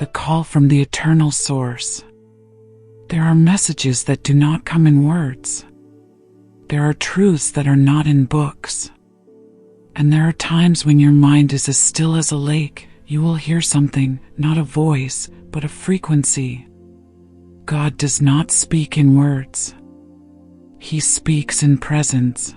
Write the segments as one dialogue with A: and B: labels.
A: the call from the eternal source. There are messages that do not come in words. There are truths that are not in books. And there are times when your mind is as still as a lake. You will hear something, not a voice, but a frequency. God does not speak in words. He speaks in presence.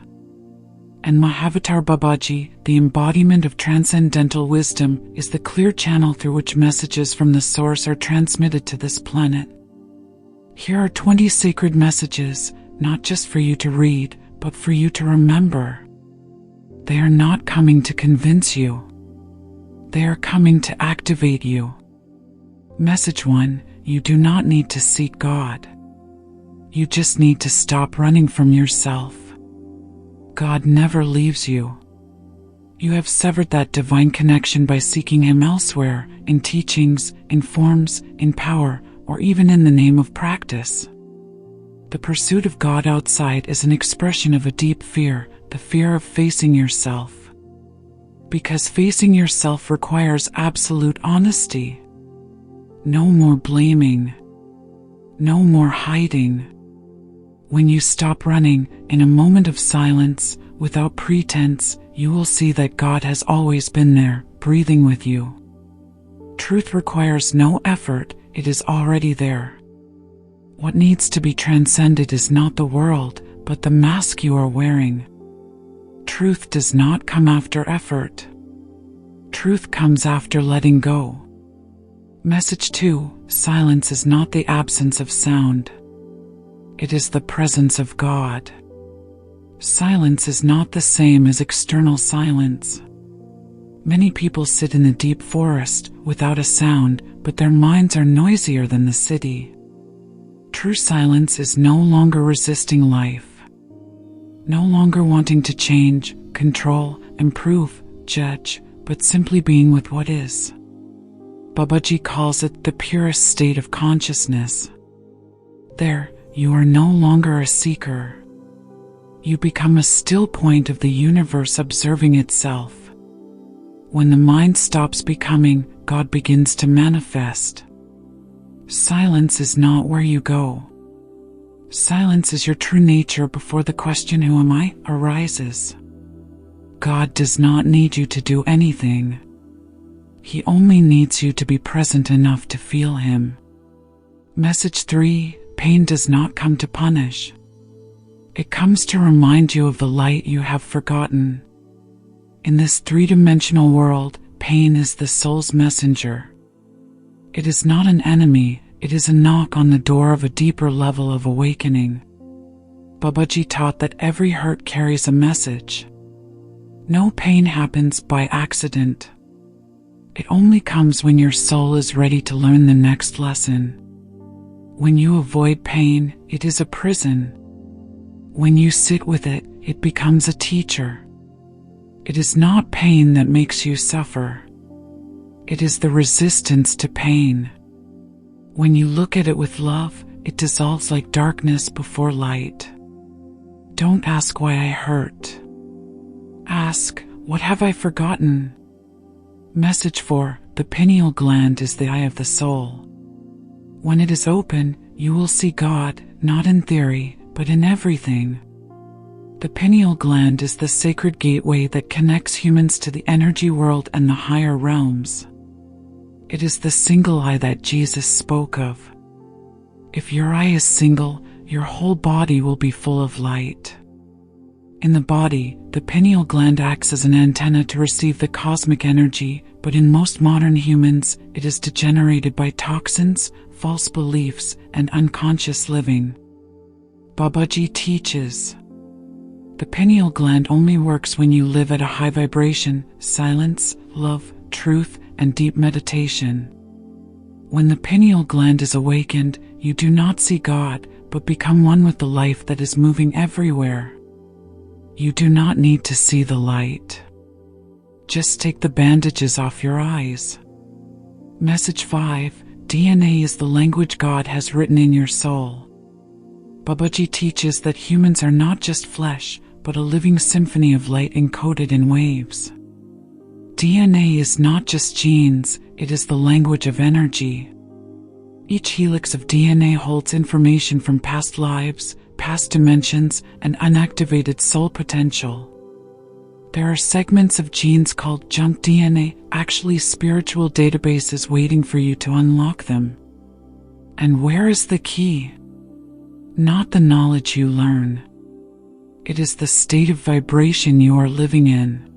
A: And Mahavatar Babaji, the embodiment of transcendental wisdom, is the clear channel through which messages from the source are transmitted to this planet. Here are 20 sacred messages, not just for you to read, but for you to remember. They are not coming to convince you. They are coming to activate you. Message 1: you do not need to seek God. You just need to stop running from yourself. God never leaves you. You have severed that divine connection by seeking Him elsewhere, in teachings, in forms, in power, or even in the name of practice. The pursuit of God outside is an expression of a deep fear, the fear of facing yourself. Because facing yourself requires absolute honesty. No more blaming. No more hiding. When you stop running, in a moment of silence, without pretense, you will see that God has always been there, breathing with you. Truth requires no effort, it is already there. What needs to be transcended is not the world, but the mask you are wearing. Truth does not come after effort. Truth comes after letting go. Message 2: silence is not the absence of sound. It is the presence of God. Silence is not the same as external silence. Many people sit in the deep forest without a sound, but their minds are noisier than the city. True silence is no longer resisting life. No longer wanting to change, control, improve, judge, but simply being with what is. Babaji calls it the purest state of consciousness. There, you are no longer a seeker. You become a still point of the universe observing itself. When the mind stops becoming, God begins to manifest. Silence is not where you go. Silence is your true nature before the question "Who am I?" arises. God does not need you to do anything. He only needs you to be present enough to feel Him. Message 3: pain does not come to punish. It comes to remind you of the light you have forgotten. In this three-dimensional world, pain is the soul's messenger. It is not an enemy, it is a knock on the door of a deeper level of awakening. Babaji taught that every hurt carries a message. No pain happens by accident. It only comes when your soul is ready to learn the next lesson. When you avoid pain, it is a prison. When you sit with it, it becomes a teacher. It is not pain that makes you suffer. It is the resistance to pain. When you look at it with love, it dissolves like darkness before light. Don't ask why I hurt. Ask, what have I forgotten? Message 4: the pineal gland is the eye of the soul. When it is open, you will see God, not in theory, but in everything. The pineal gland is the sacred gateway that connects humans to the energy world and the higher realms. It is the single eye that Jesus spoke of. If your eye is single, your whole body will be full of light. In the body, the pineal gland acts as an antenna to receive the cosmic energy, but in most modern humans, it is degenerated by toxins, false beliefs, and unconscious living. Babaji teaches, the pineal gland only works when you live at a high vibration, silence, love, truth, and deep meditation. When the pineal gland is awakened, you do not see God, but become one with the life that is moving everywhere. You do not need to see the light. Just take the bandages off your eyes. Message 5: DNA is the language God has written in your soul. Babaji teaches that humans are not just flesh, but a living symphony of light encoded in waves. DNA is not just genes, it is the language of energy. Each helix of DNA holds information from past lives, past dimensions, and unactivated soul potential. There are segments of genes called junk DNA, actually spiritual databases waiting for you to unlock them. And where is the key? Not the knowledge you learn. It is the state of vibration you are living in.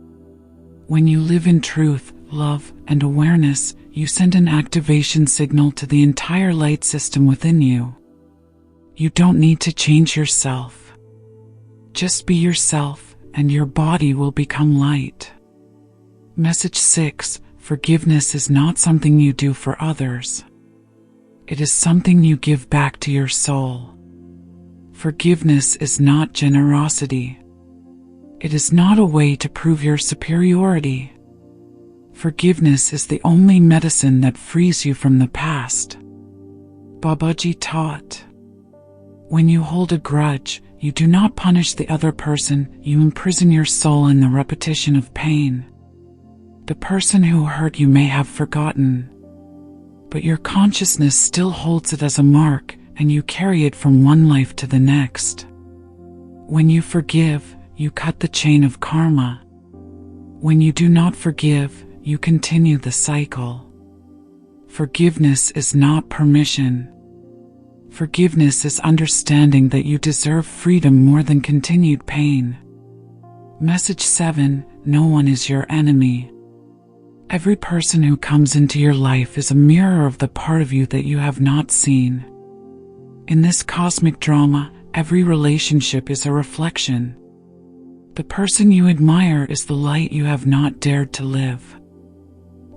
A: When you live in truth, love, and awareness, you send an activation signal to the entire light system within you. You don't need to change yourself. Just be yourself, and your body will become light. Message 6: Forgiveness is not something you do for others. It is something you give back to your soul. Forgiveness is not generosity. It is not a way to prove your superiority. Forgiveness is the only medicine that frees you from the past. Babaji taught, when you hold a grudge, you do not punish the other person, you imprison your soul in the repetition of pain. The person who hurt you may have forgotten, but your consciousness still holds it as a mark, and you carry it from one life to the next. When you forgive, you cut the chain of karma. When you do not forgive, you continue the cycle. Forgiveness is not permission. Forgiveness is understanding that you deserve freedom more than continued pain. Message 7: No one is your enemy. Every person who comes into your life is a mirror of the part of you that you have not seen. In this cosmic drama, every relationship is a reflection. The person you admire is the light you have not dared to live.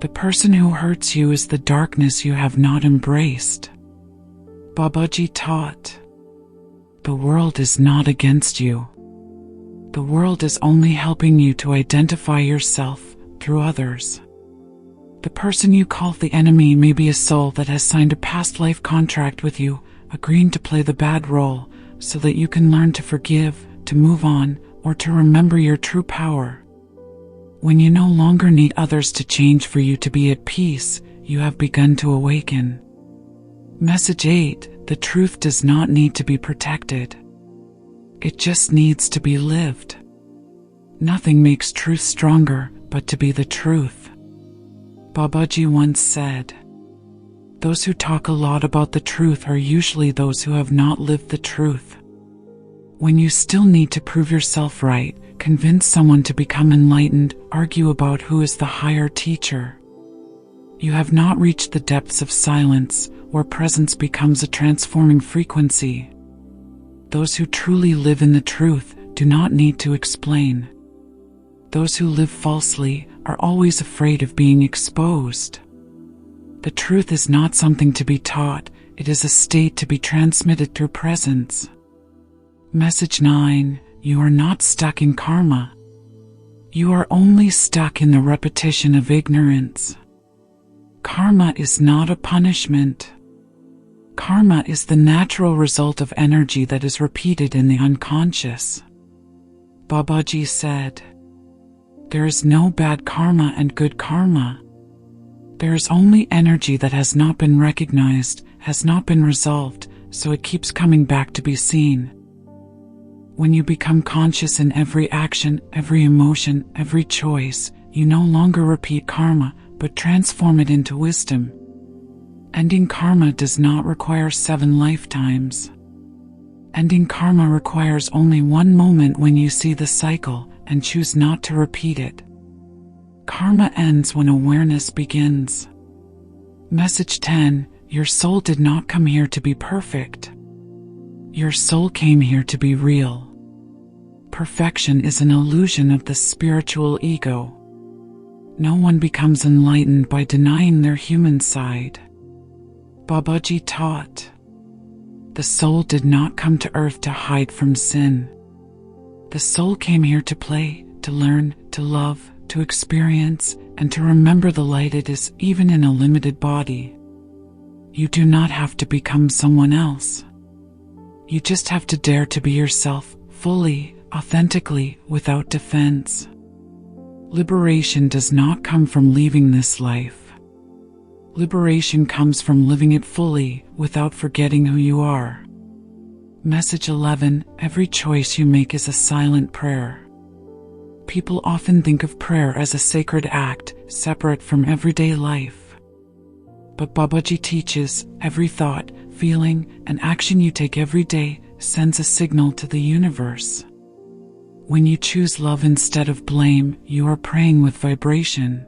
A: The person who hurts you is the darkness you have not embraced. Babaji taught, the world is not against you. The world is only helping you to identify yourself through others. The person you call the enemy may be a soul that has signed a past life contract with you, agreeing to play the bad role so that you can learn to forgive, to move on, or to remember your true power. When you no longer need others to change for you to be at peace, you have begun to awaken. Message 8: The truth does not need to be protected. It just needs to be lived. Nothing makes truth stronger but to be the truth. Babaji once said, those who talk a lot about the truth are usually those who have not lived the truth. When you still need to prove yourself right, convince someone to become enlightened, argue about who is the higher teacher, you have not reached the depths of silence, where presence becomes a transforming frequency. Those who truly live in the truth do not need to explain. Those who live falsely are always afraid of being exposed. The truth is not something to be taught, it is a state to be transmitted through presence. Message 9: You are not stuck in karma. You are only stuck in the repetition of ignorance. Karma is not a punishment. Karma is the natural result of energy that is repeated in the unconscious. Babaji said, there is no bad karma and good karma. There is only energy that has not been recognized, has not been resolved, so it keeps coming back to be seen. When you become conscious in every action, every emotion, every choice, you no longer repeat karma, but transform it into wisdom. Ending karma does not require 7 lifetimes. Ending karma requires only one moment when you see the cycle and choose not to repeat it. Karma ends when awareness begins. Message 10: Your soul did not come here to be perfect. Your soul came here to be real. Perfection is an illusion of the spiritual ego. No one becomes enlightened by denying their human side. Babaji taught, the soul did not come to earth to hide from sin. The soul came here to play, to learn, to love, to experience, and to remember the light it is, even in a limited body. You do not have to become someone else. You just have to dare to be yourself, fully, authentically, without defense. Liberation does not come from leaving this life. Liberation comes from living it fully, without forgetting who you are. Message 11. Every choice you make is a silent prayer. People often think of prayer as a sacred act, separate from everyday life. But Babaji teaches, every thought, feeling, and action you take every day sends a signal to the universe. When you choose love instead of blame, you are praying with vibration.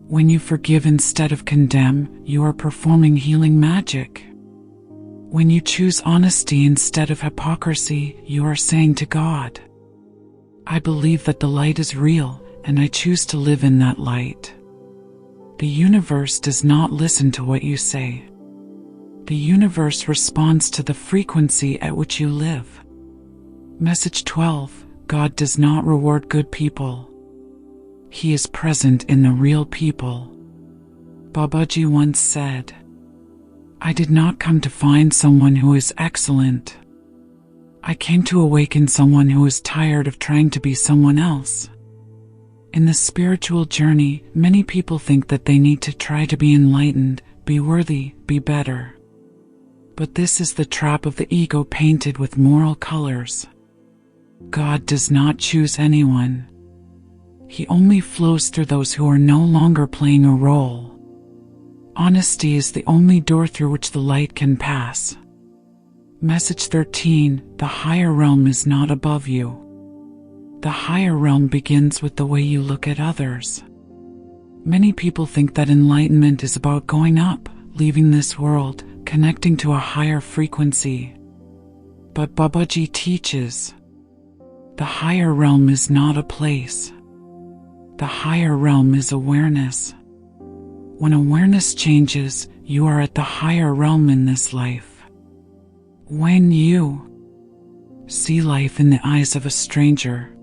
A: When you forgive instead of condemn, you are performing healing magic. When you choose honesty instead of hypocrisy, you are saying to God, I believe that the light is real, and I choose to live in that light. The universe does not listen to what you say. The universe responds to the frequency at which you live. Message 12. God does not reward good people. He is present in the real people. Babaji once said, I did not come to find someone who is excellent. I came to awaken someone who is tired of trying to be someone else. In the spiritual journey, many people think that they need to try to be enlightened, be worthy, be better. But this is the trap of the ego painted with moral colors. God does not choose anyone. He only flows through those who are no longer playing a role. Honesty is the only door through which the light can pass. Message 13. The higher realm is not above you. The higher realm begins with the way you look at others. Many people think that enlightenment is about going up, leaving this world, connecting to a higher frequency. But Babaji teaches, the higher realm is not a place. The higher realm is awareness. When awareness changes, you are at the higher realm in this life. When you see life in the eyes of a stranger,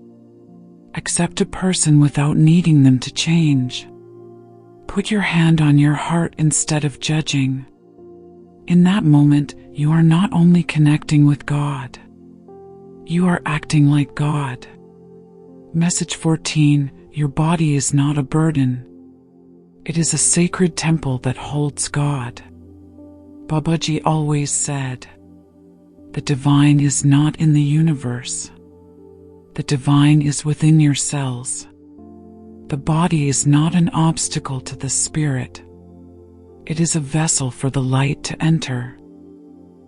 A: accept a person without needing them to change, put your hand on your heart instead of judging. In that moment, you are not only connecting with God, you are acting like God. Message 14. Your body is not a burden. It is a sacred temple that holds God. Babaji always said, the divine is not in the universe. The divine is within your cells. The body is not an obstacle to the spirit. It is a vessel for the light to enter.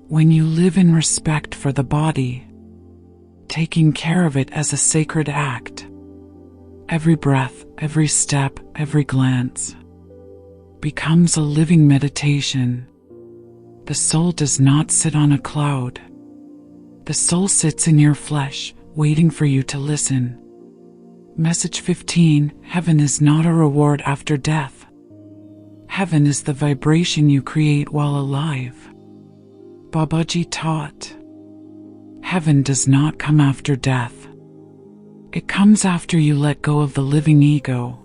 A: When you live in respect for the body, taking care of it as a sacred act, every breath, every step, every glance becomes a living meditation. The soul does not sit on a cloud. The soul sits in your flesh, waiting for you to listen. Message 15. Heaven is not a reward after death. Heaven is the vibration you create while alive. Babaji taught, heaven does not come after death. It comes after you let go of the living ego.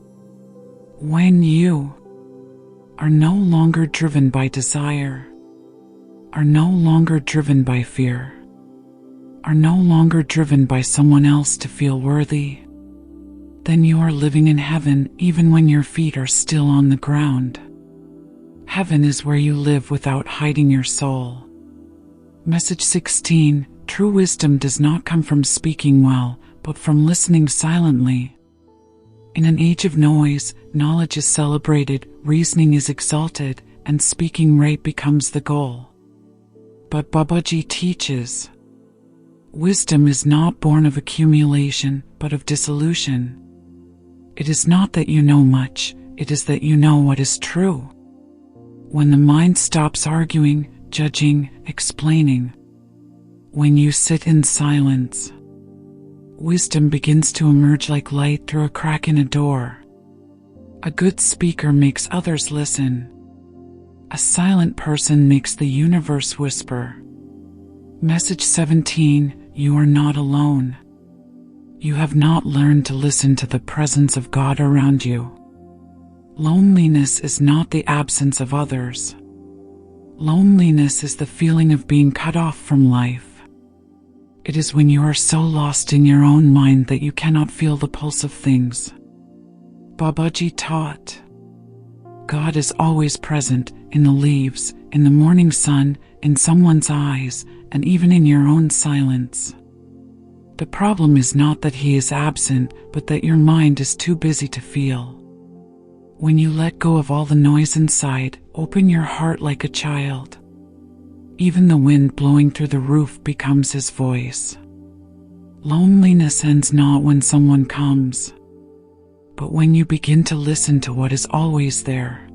A: When you are no longer driven by desire, are no longer driven by fear, are no longer driven by someone else to feel worthy, then you are living in heaven even when your feet are still on the ground. Heaven is where you live without hiding your soul. Message 16. True wisdom does not come from speaking well, but from listening silently. In an age of noise, knowledge is celebrated, reasoning is exalted, and speaking right becomes the goal. But Babaji teaches, wisdom is not born of accumulation, but of dissolution. It is not that you know much, it is that you know what is true. When the mind stops arguing, judging, explaining, when you sit in silence, wisdom begins to emerge like light through a crack in a door. A good speaker makes others listen. A silent person makes the universe whisper. Message 17. You are not alone. You have not learned to listen to the presence of God around you. Loneliness is not the absence of others. Loneliness is the feeling of being cut off from life. It is when you are so lost in your own mind that you cannot feel the pulse of things. Babaji taught, God is always present in the leaves, in the morning sun, in someone's eyes, and even in your own silence. The problem is not that he is absent, but that your mind is too busy to feel. When you let go of all the noise inside, open your heart like a child. Even the wind blowing through the roof becomes his voice. Loneliness ends not when someone comes, but when you begin to listen to what is always there.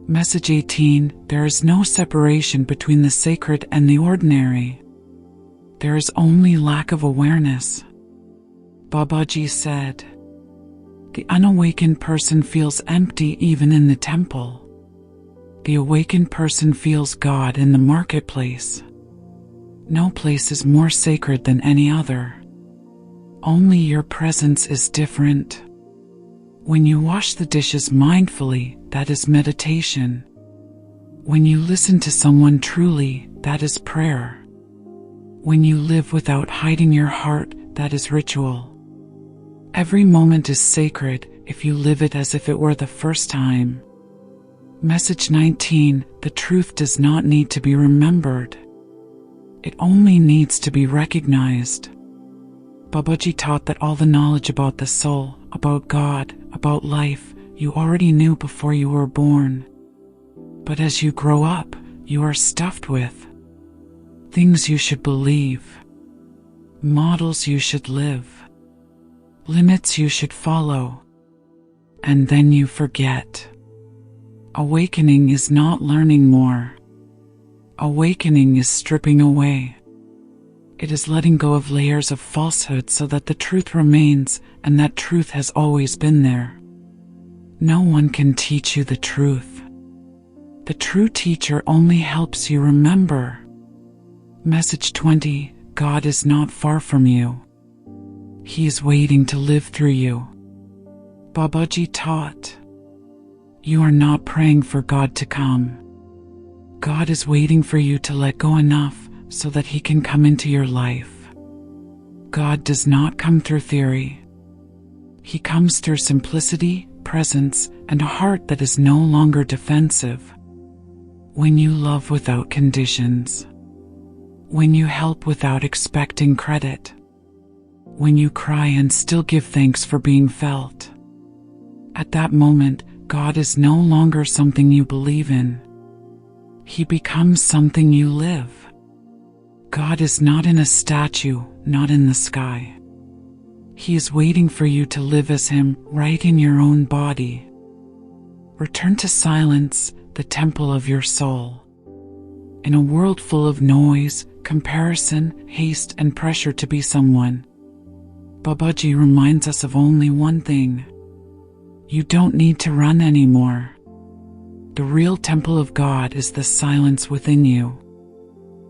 A: Message 18. There is no separation between the sacred and the ordinary. There is only lack of awareness. Babaji said, the unawakened person feels empty even in the temple. The awakened person feels God in the marketplace. No place is more sacred than any other. Only your presence is different. When you wash the dishes mindfully, that is meditation. When you listen to someone truly, that is prayer. When you live without hiding your heart, that is ritual. Every moment is sacred if you live it as if it were the first time. Message 19. The truth does not need to be remembered. It only needs to be recognized. Babaji taught that all the knowledge about the soul, about God, about life, you already knew before you were born. But as you grow up, you are stuffed with things you should believe, models you should live, limits you should follow, and then you forget. Awakening is not learning more. Awakening is stripping away. It is letting go of layers of falsehood so that the truth remains, and that truth has always been there. No one can teach you the truth. The true teacher only helps you remember. Message 20. God is not far from you. He is waiting to live through you. Babaji taught, you are not praying for God to come. God is waiting for you to let go enough so that he can come into your life. God does not come through theory. He comes through simplicity, presence, and a heart that is no longer defensive. When you love without conditions. When you help without expecting credit. When you cry and still give thanks for being felt. At that moment, God is no longer something you believe in. He becomes something you live. God is not in a statue, not in the sky. He is waiting for you to live as him, right in your own body. Return to silence, the temple of your soul. In a world full of noise, comparison, haste, and pressure to be someone, Babaji reminds us of only one thing. You don't need to run anymore. The real temple of God is the silence within you.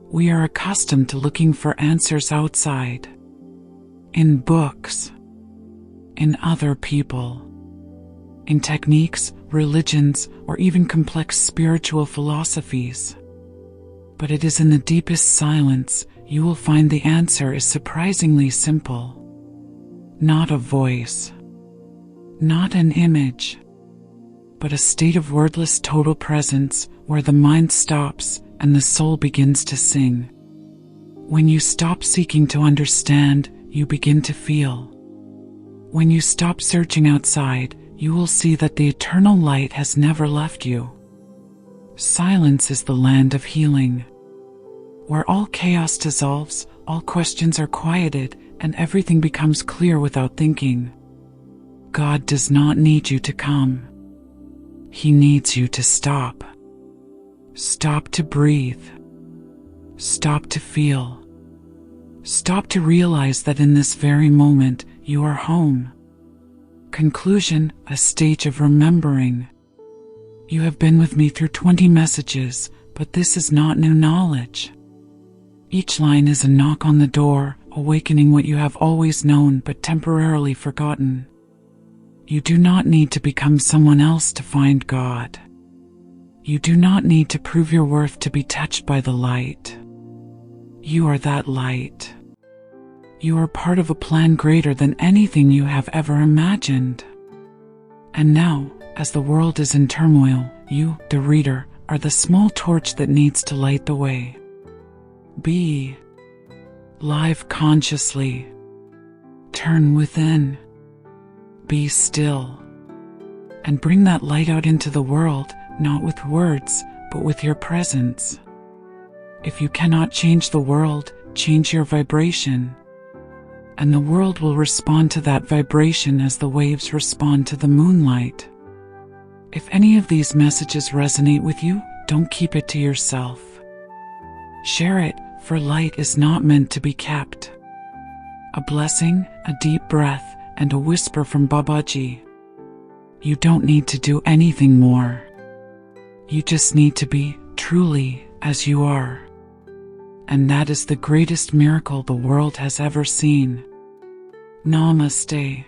A: We are accustomed to looking for answers outside, in books, in other people, in techniques, religions, or even complex spiritual philosophies. But it is in the deepest silence you will find the answer is surprisingly simple. Not a voice, not an image, but a state of wordless total presence where the mind stops and the soul begins to sing. When you stop seeking to understand, you begin to feel. When you stop searching outside, you will see that the eternal light has never left you. Silence is the land of healing, where all chaos dissolves, all questions are quieted, and everything becomes clear without thinking. God does not need you to come. He needs you to stop. Stop to breathe. Stop to feel. Stop to realize that in this very moment, you are home. Conclusion, a stage of remembering. You have been with me through 20 messages, but this is not new knowledge. Each line is a knock on the door, awakening what you have always known but temporarily forgotten. You do not need to become someone else to find God. You do not need to prove your worth to be touched by the light. You are that light. You are part of a plan greater than anything you have ever imagined. And now, as the world is in turmoil, you, the reader, are the small torch that needs to light the way. Be live consciously. Turn within. Be still. And bring that light out into the world, not with words, but with your presence. If you cannot change the world, change your vibration. And the world will respond to that vibration as the waves respond to the moonlight. If any of these messages resonate with you, don't keep it to yourself. Share it, for light is not meant to be kept. A blessing, a deep breath, and a whisper from Babaji. You don't need to do anything more. You just need to be, truly, as you are. And that is the greatest miracle the world has ever seen. Namaste.